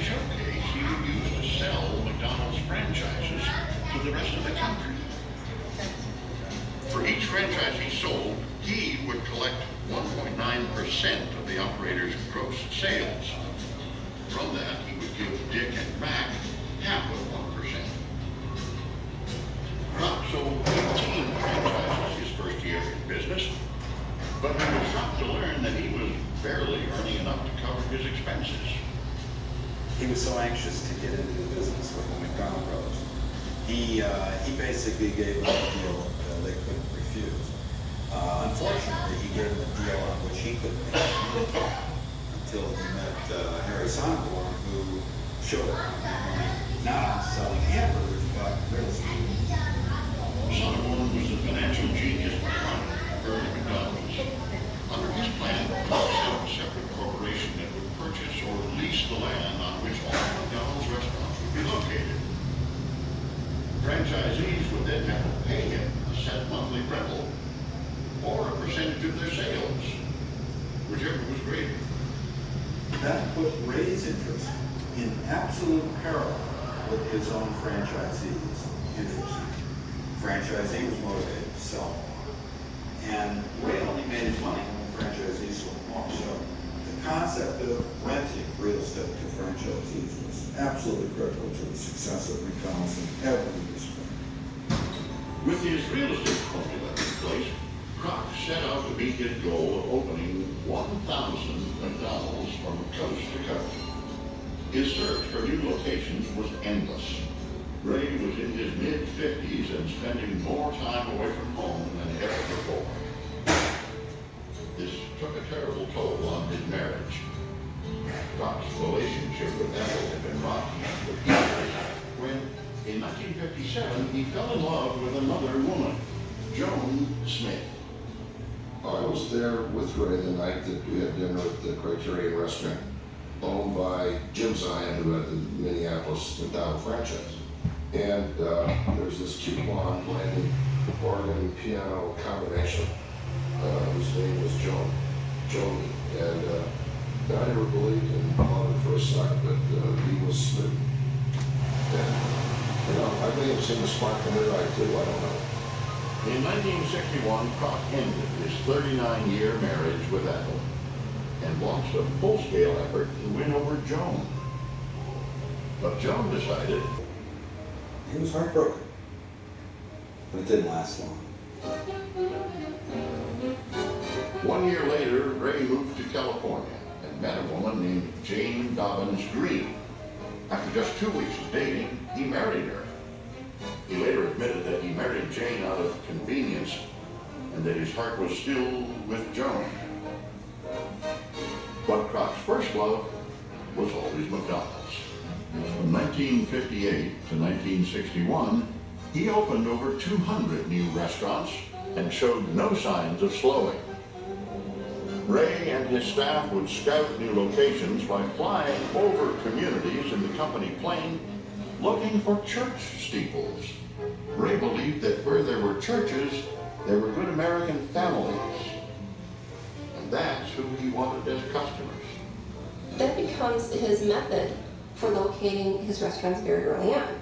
Showcase he would use to sell McDonald's franchises to the rest of the country. For each franchise he sold, he would collect 1.9% of the operator's gross sales. From that, he would give Dick and Mac half of 1%. Kroc sold 18 franchises his first year in business, but he was shocked to learn that he was barely earning enough to cover his expenses. He was so anxious to get into the business with the McDonald brothers. He basically gave them a deal they couldn't refuse. Unfortunately, he gave them a deal on which he couldn't make until he met Harry Sonneborn, who showed him money not on selling hamburgers, but real estate. Sonneborn was the financial genius behind early McDonald's. Under his plan, he set up a separate corporation that would purchase or lease the land on which all McDonald's restaurants would be located. Franchisees would then have to pay him a set monthly rental or a percentage of their sales, whichever was greater. That put Ray's interest in absolute parallel with his own franchisee's interest. Franchisee was motivated to sell more. And Ray only made his money when the franchisee sold more. So the concept of renting real estate to franchisees was absolutely critical to the success of McDonald's in every respect. With his real estate formula in place, Kroc set out to meet his goal of opening 1,000 McDonald's from coast to coast. His search for new locations was endless. Ray was in his mid-50s and spending more time away from home than ever before. This took a terrible toll on his marriage. Kroc's relationship with Ethel had been rocky for years when, in 1957, he fell in love with another woman, Joan Smith. I was there with Ray the night that we had dinner at the Criterion restaurant, owned by Jim Zion, who had the Minneapolis McDonald franchise. And there's this cute blonde playing organ piano combination whose name was Joni. And I never believed in love at first sight, but he was smitten. And, I may have seen the spark in her eye too, I don't know. In 1961, Kroc ended his 39-year marriage with Ethel and launched a full-scale effort to win over Joan. But Joan decided He was heartbroken, but it didn't last long. 1 year later, Ray moved to California and met a woman named Jane Dobbins Green. After just 2 weeks of dating, he married her. He later admitted that he married Jane out of convenience and that his heart was still with Joan. But Kroc's first love was always McDonald's. From 1958 to 1961, he opened over 200 new restaurants and showed no signs of slowing. Ray and his staff would scout new locations by flying over communities in the company plane looking for church steeples. Ray believed that where there were churches, there were good American families. And that's who he wanted as customers. That becomes his method for locating his restaurants very early on.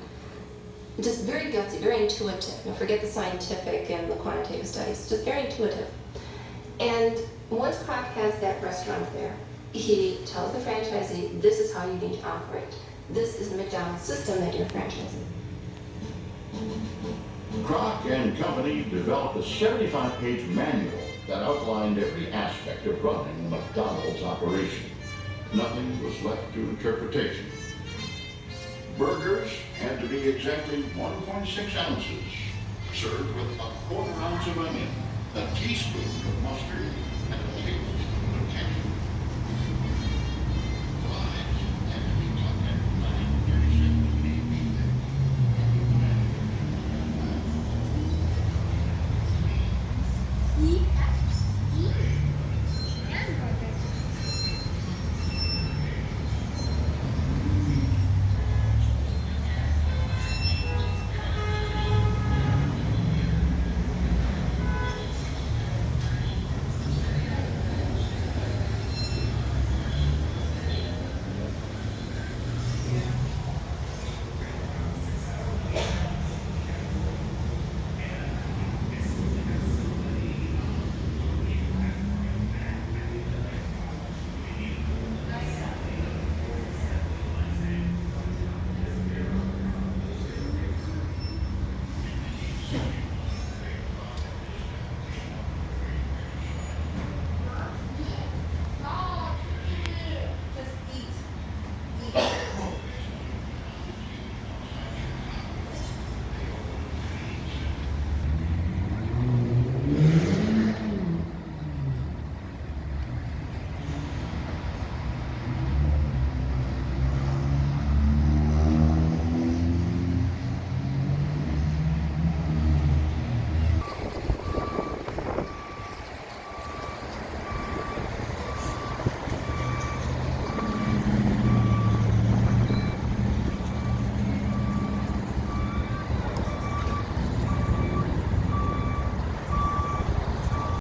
Just very gutsy, very intuitive. Now forget the scientific and the quantitative studies, just very intuitive. And once Kroc has that restaurant there, he tells the franchisee, this is how you need to operate. This is the McDonald's system that you're franchising. Kroc and company developed a 75-page manual that outlined every aspect of running a McDonald's operation. Nothing was left to interpretation. Burgers had to be exactly 1.6 ounces, served with a quarter ounce of onion, a teaspoon of mustard, and a tablespoon of ketchup. Fries had to be cut at 9/37 inch thick.